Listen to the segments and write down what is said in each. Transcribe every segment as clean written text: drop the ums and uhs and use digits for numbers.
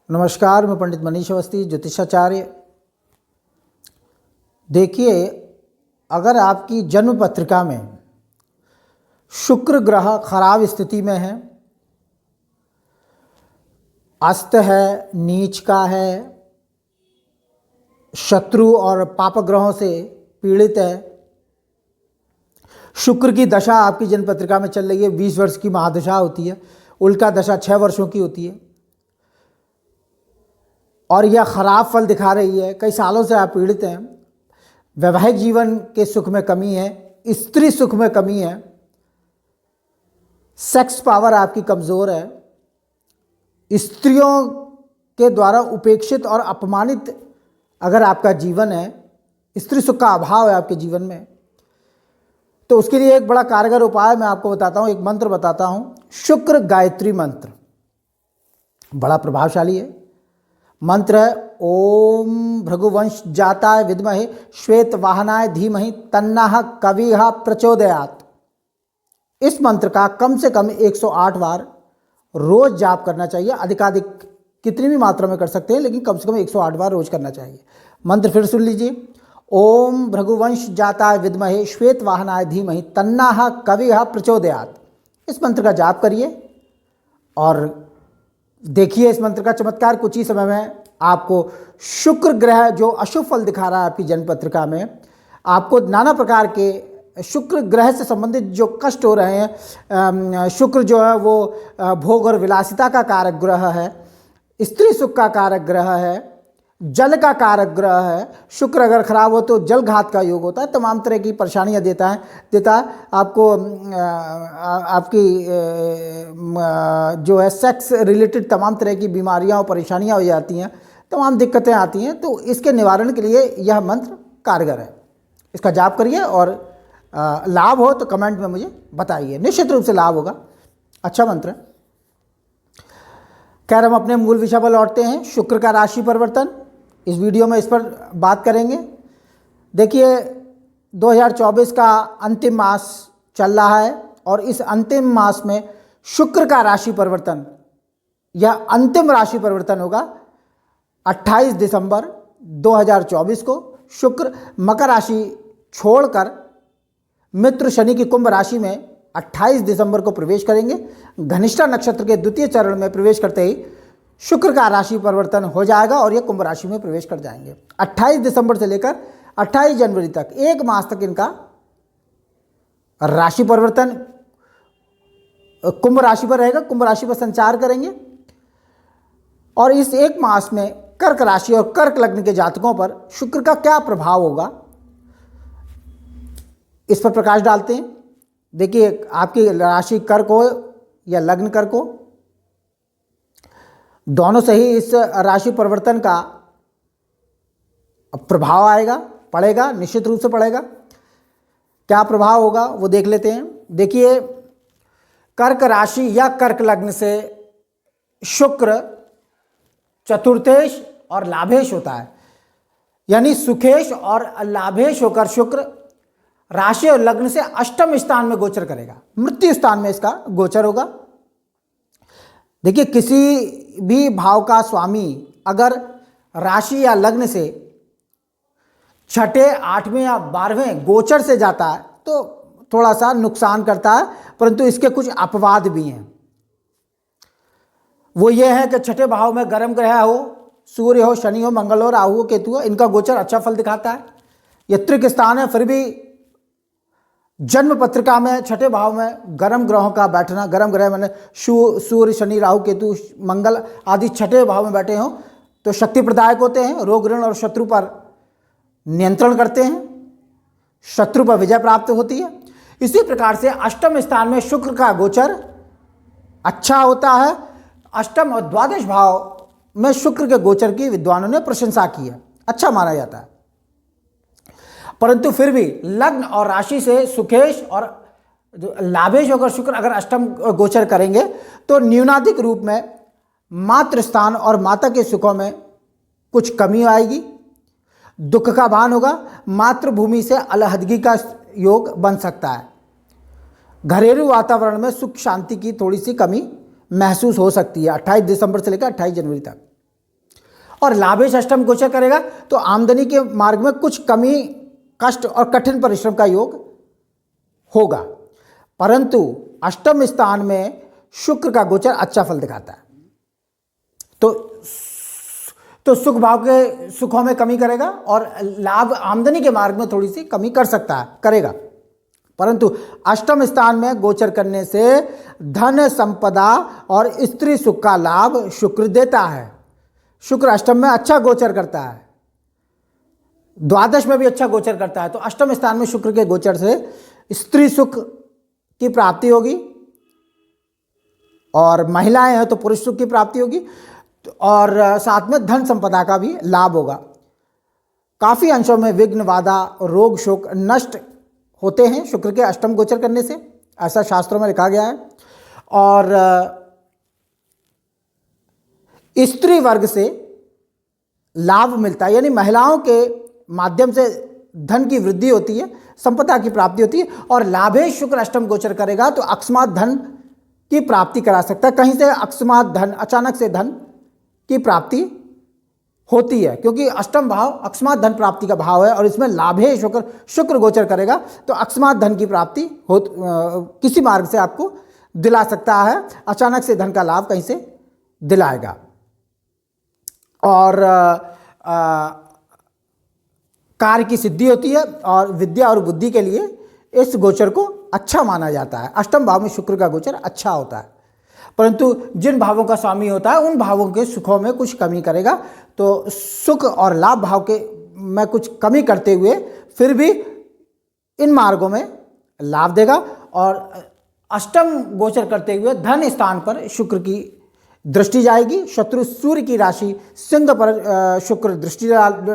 नमस्कार, मैं पंडित मनीष अवस्थी, ज्योतिषाचार्य। देखिए, अगर आपकी जन्म पत्रिका में शुक्र ग्रह खराब स्थिति में है, अस्त है, नीच का है, शत्रु और पाप ग्रहों से पीड़ित है, शुक्र की दशा आपकी जन्म पत्रिका में चल रही है, 20 वर्ष की महादशा होती है, उल्टा दशा 6 वर्षों की होती है और यह खराब फल दिखा रही है, कई सालों से आप पीड़ित हैं, वैवाहिक जीवन के सुख में कमी है, स्त्री सुख में कमी है, सेक्स पावर आपकी कमज़ोर है, स्त्रियों के द्वारा उपेक्षित और अपमानित अगर आपका जीवन है, स्त्री सुख का अभाव है आपके जीवन में, तो उसके लिए एक बड़ा कारगर उपाय मैं आपको बताता हूँ, एक मंत्र बताता हूँ। शुक्र गायत्री मंत्र बड़ा प्रभावशाली है। मंत्र है ओम भृगुवंश जाताय विद्महे श्वेत वाहनाय धीमहि तन्नः कविः प्रचोदयात्। इस मंत्र का कम से कम 108 बार रोज जाप करना चाहिए। अधिकाधिक कितनी भी मात्रा में कर सकते हैं, लेकिन कम से कम 108 बार रोज करना चाहिए। मंत्र फिर सुन लीजिए। ओम भृगुवंश जाताय विद्महे श्वेत वाहनाय धीमहि तन्नः कविः प्रचोदयात्। इस मंत्र का जाप करिए और देखिए इस मंत्र का चमत्कार। कुछ ही समय में आपको शुक्र ग्रह जो अशुभ फल दिखा रहा है आपकी जन्म पत्रिका में, आपको नाना प्रकार के शुक्र ग्रह से संबंधित जो कष्ट हो रहे हैं, शुक्र जो है वो भोग और विलासिता का कारक ग्रह है, स्त्री सुख का कारक ग्रह है, जल का कारक ग्रह है। शुक्र अगर खराब हो तो जल घात का योग होता है, तमाम तरह की परेशानियां देता है आपको। आपकी जो है सेक्स रिलेटेड तमाम तरह की बीमारियां और परेशानियां हो जाती हैं, तमाम दिक्कतें आती हैं। तो इसके निवारण के लिए यह मंत्र कारगर है। इसका जाप करिए और लाभ हो तो कमेंट में मुझे बताइए, निश्चित रूप से लाभ होगा। अच्छा मंत्र है। खैर, हम अपने मूल विषय पर लौटते हैं। शुक्र का राशि परिवर्तन, इस वीडियो में इस पर बात करेंगे। देखिए, 2024 का अंतिम मास चल रहा है और इस अंतिम मास में शुक्र का राशि परिवर्तन, यह अंतिम राशि परिवर्तन होगा 28 दिसंबर 2024 को। शुक्र मकर राशि छोड़कर मित्र शनि की कुंभ राशि में 28 दिसंबर को प्रवेश करेंगे। घनिष्ठा नक्षत्र के द्वितीय चरण में प्रवेश करते ही शुक्र का राशि परिवर्तन हो जाएगा और ये कुंभ राशि में प्रवेश कर जाएंगे। 28 दिसंबर से लेकर 28 जनवरी तक, एक मास तक इनका राशि परिवर्तन कुंभ राशि पर रहेगा, कुंभ राशि पर संचार करेंगे। और इस एक मास में कर्क राशि और कर्क लग्न के जातकों पर शुक्र का क्या प्रभाव होगा, इस पर प्रकाश डालते हैं। देखिए, आपकी राशि कर्क हो या लग्न कर्क हो, दोनों से ही इस राशि परिवर्तन का प्रभाव आएगा, पड़ेगा, निश्चित रूप से पड़ेगा। क्या प्रभाव होगा वो देख लेते हैं। देखिए, कर्क राशि या कर्क लग्न से शुक्र चतुर्थेश और लाभेश होता है, यानी सुखेश और लाभेश होकर शुक्र राशि और लग्न से अष्टम स्थान में गोचर करेगा, मृत्यु स्थान में इसका गोचर होगा। देखिए, किसी भी भाव का स्वामी अगर राशि या लग्न से छठे, 8वें या 12वें गोचर से जाता है तो थोड़ा सा नुकसान करता है, परंतु इसके कुछ अपवाद भी हैं। वो ये है कि छठे भाव में गर्म ग्रह हो, सूर्य हो, शनि हो, मंगल हो, राहु हो, केतु हो, इनका गोचर अच्छा फल दिखाता है। ये त्रिक स्थान है, फिर भी जन्म पत्रिका में छठे भाव में गर्म ग्रहों का बैठना, गर्म ग्रह मैंने सूर्य, शनि, राहु, केतु, मंगल आदि छठे भाव में बैठे हों तो शक्ति प्रदायक होते हैं, रोग ऋण और शत्रु पर नियंत्रण करते हैं, शत्रु पर विजय प्राप्त होती है। इसी प्रकार से अष्टम स्थान में शुक्र का गोचर अच्छा होता है। अष्टम और द्वादश भाव में शुक्र के गोचर की विद्वानों ने प्रशंसा की है, अच्छा माना जाता है। परंतु फिर भी लग्न और राशि से सुखेश और लाभेश होकर शुक्र अगर अष्टम गोचर करेंगे तो न्यूनाधिक रूप में मातृ स्थान और माता के सुखों में कुछ कमी आएगी, दुख का भान होगा, मातृभूमि से अलहदगी का योग बन सकता है। घरेलू वातावरण में सुख शांति की थोड़ी सी कमी महसूस हो सकती है 28 दिसंबर से लेकर 28 जनवरी तक। और लाभेश अष्टम गोचर करेगा तो आमदनी के मार्ग में कुछ कमी, कष्ट और कठिन परिश्रम का योग होगा। परंतु अष्टम स्थान में शुक्र का गोचर अच्छा फल दिखाता है, तो सुख भाव के सुखों में कमी करेगा और लाभ आमदनी के मार्ग में थोड़ी सी कमी कर सकता है, करेगा। परंतु अष्टम स्थान में गोचर करने से धन, संपदा और स्त्री सुख का लाभ शुक्र देता है। शुक्र अष्टम में अच्छा गोचर करता है, द्वादश में भी अच्छा गोचर करता है। तो अष्टम स्थान में शुक्र के गोचर से स्त्री सुख की प्राप्ति होगी, और महिलाएं हैं तो पुरुष सुख की प्राप्ति होगी, और साथ में धन संपदा का भी लाभ होगा। काफ़ी अंशों में विघ्न, बाधा, रोग, शोक नष्ट होते हैं शुक्र के अष्टम गोचर करने से, ऐसा शास्त्रों में लिखा गया है। और स्त्री वर्ग से लाभ मिलता है, यानी महिलाओं के माध्यम से धन की वृद्धि होती है, संपदा की प्राप्ति होती है। और लाभेश शुक्र अष्टम गोचर करेगा तो अकस्मात धन की प्राप्ति करा सकता है, कहीं से अकस्मात धन, अचानक से धन की प्राप्ति होती है, क्योंकि अष्टम भाव अकस्मात धन प्राप्ति का भाव है और इसमें लाभेश होकर शुक्र गोचर करेगा तो अकस्मात धन की प्राप्ति हो, किसी मार्ग से आपको दिला सकता है, अचानक से धन का लाभ कहीं से दिलाएगा। और कार्य की सिद्धि होती है, और विद्या और बुद्धि के लिए इस गोचर को अच्छा माना जाता है। अष्टम भाव में शुक्र का गोचर अच्छा होता है, परंतु जिन भावों का स्वामी होता है उन भावों के सुखों में कुछ कमी करेगा। तो सुख और लाभ भाव के में कुछ कमी करते हुए फिर भी इन मार्गों में लाभ देगा। और अष्टम गोचर करते हुए धन स्थान पर शुक्र की दृष्टि जाएगी। शत्रु सूर्य की राशि सिंह पर शुक्र दृष्टि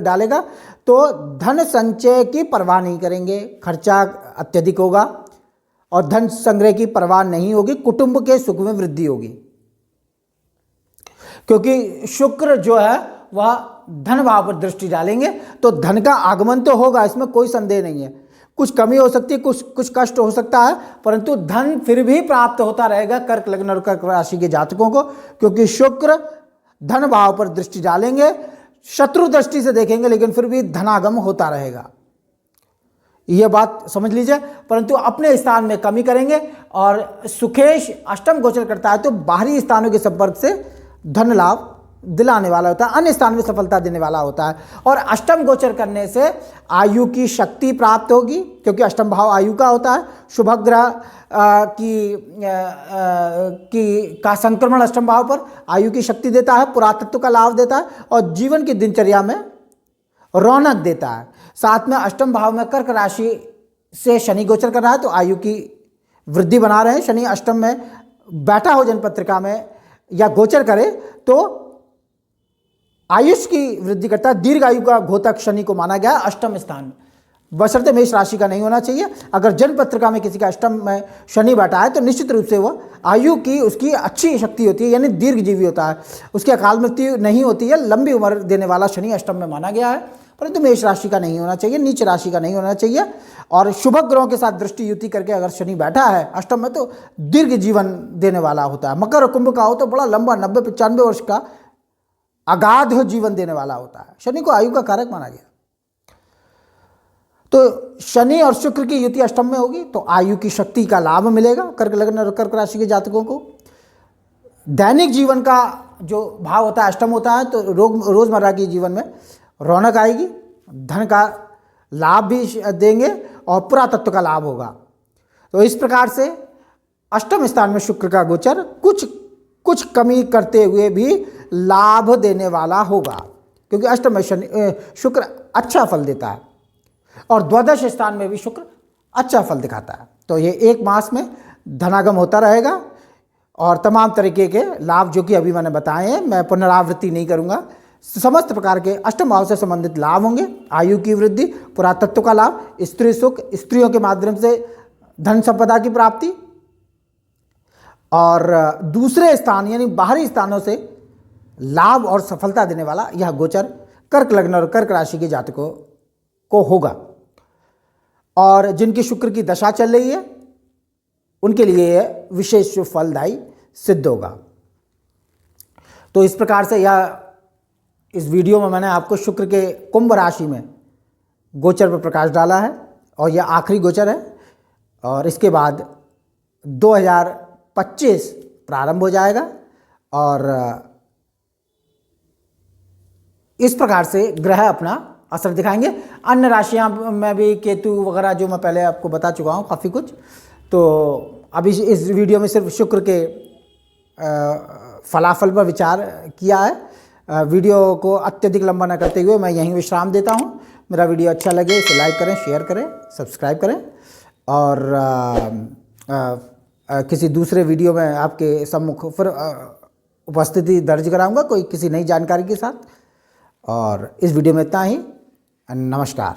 डालेगा तो धन संचय की परवाह नहीं करेंगे, खर्चा अत्यधिक होगा और धन संग्रह की परवाह नहीं होगी। कुटुंब के सुख में वृद्धि होगी, क्योंकि शुक्र जो है वह धन भाव पर दृष्टि डालेंगे तो धन का आगमन तो होगा, इसमें कोई संदेह नहीं है। कुछ कमी हो सकती है, कुछ कष्ट हो सकता है, परंतु धन फिर भी प्राप्त होता रहेगा कर्क लग्न और कर्क राशि के जातकों को, क्योंकि शुक्र धन भाव पर दृष्टि डालेंगे, शत्रु दृष्टि से देखेंगे लेकिन फिर भी धनागम होता रहेगा। यह बात समझ लीजिए। परंतु अपने स्थान में कमी करेंगे, और सुखेश अष्टम गोचर करता है तो बाहरी स्थानों के संपर्क से धन लाभ दिलाने वाला होता है, अन्य स्थान में सफलता देने वाला होता है। और अष्टम गोचर करने से आयु की शक्ति प्राप्त होगी, क्योंकि अष्टम भाव आयु का होता है। शुभ ग्रह का संक्रमण अष्टम भाव पर आयु की शक्ति देता है, पुरातत्व का लाभ देता है और जीवन की दिनचर्या में रौनक देता है। साथ में अष्टम भाव में कर्क राशि से शनि गोचर कर रहा है तो आयु की वृद्धि बना रहे हैं। शनि अष्टम में बैठा हो जन्मपत्रिका में या गोचर करे तो आयुष की वृद्धि करता है। दीर्घ आयु का घोतक शनि को माना गया अष्टम स्थान में, बशर्ते मेष राशि का नहीं होना चाहिए। अगर जन्म पत्रिका में किसी का अष्टम में शनि बैठा है तो निश्चित रूप से वह आयु की उसकी अच्छी शक्ति होती है, यानी दीर्घजीवी होता है, उसकी अकाल मृत्यु नहीं होती है, लंबी उम्र देने वाला शनि अष्टम में माना गया है। परंतु मेष राशि का नहीं होना चाहिए, नीच राशि का नहीं होना चाहिए। और शुभ ग्रहों के साथ दृष्टि युति करके अगर शनि बैठा है अष्टम में तो दीर्घ जीवन देने वाला होता है। मकर और कुंभ का हो तो बड़ा लंबा 90-95 वर्ष का अगाध जीवन देने वाला होता है। शनि को आयु का कारक माना गया। तो शनि और शुक्र की युति अष्टम में होगी तो आयु की शक्ति का लाभ मिलेगा कर्क लग्न और कर्क राशि के जातकों को। दैनिक जीवन का जो भाव होता है अष्टम होता है तो रोजमर्रा की जीवन में रौनक आएगी, धन का लाभ भी देंगे और पुरातत्व का लाभ होगा। तो इस प्रकार से अष्टम स्थान में शुक्र का गोचर कुछ कमी करते हुए भी लाभ देने वाला होगा, क्योंकि अष्टम में शुक्र अच्छा फल देता है और द्वादश स्थान में भी शुक्र अच्छा फल दिखाता है। तो ये एक मास में धनागम होता रहेगा और तमाम तरीके के लाभ जो कि अभी मैंने बताए हैं, मैं पुनरावृत्ति नहीं करूँगा। समस्त प्रकार के अष्टम भाव से संबंधित लाभ होंगे, आयु की वृद्धि, पुरातत्व का लाभ, स्त्री सुख, स्त्रियों के माध्यम से धन संपदा की प्राप्ति, और दूसरे स्थान यानी बाहरी स्थानों से लाभ और सफलता देने वाला यह गोचर कर्क लग्न और कर्क राशि के जातकों को होगा। और जिनकी शुक्र की दशा चल रही है उनके लिए यह विशेष फलदायी सिद्ध होगा। तो इस प्रकार से यह इस वीडियो में मैंने आपको शुक्र के कुंभ राशि में गोचर पर प्रकाश डाला है और यह आखिरी गोचर है और इसके बाद 2025 प्रारंभ हो जाएगा और इस प्रकार से ग्रह अपना असर दिखाएंगे। अन्य राशियां में भी केतु वगैरह जो मैं पहले आपको बता चुका हूं काफ़ी कुछ, तो अभी इस वीडियो में सिर्फ शुक्र के फलाफल पर विचार किया है। वीडियो को अत्यधिक लंबा न करते हुए मैं यहीं विश्राम देता हूं। मेरा वीडियो अच्छा लगे इसे लाइक करें, शेयर करें, सब्सक्राइब करें और किसी दूसरे वीडियो में आपके सम्मुख फिर उपस्थिति दर्ज कराऊंगा कोई किसी नई जानकारी के साथ। और इस वीडियो में इतना ही। नमस्कार।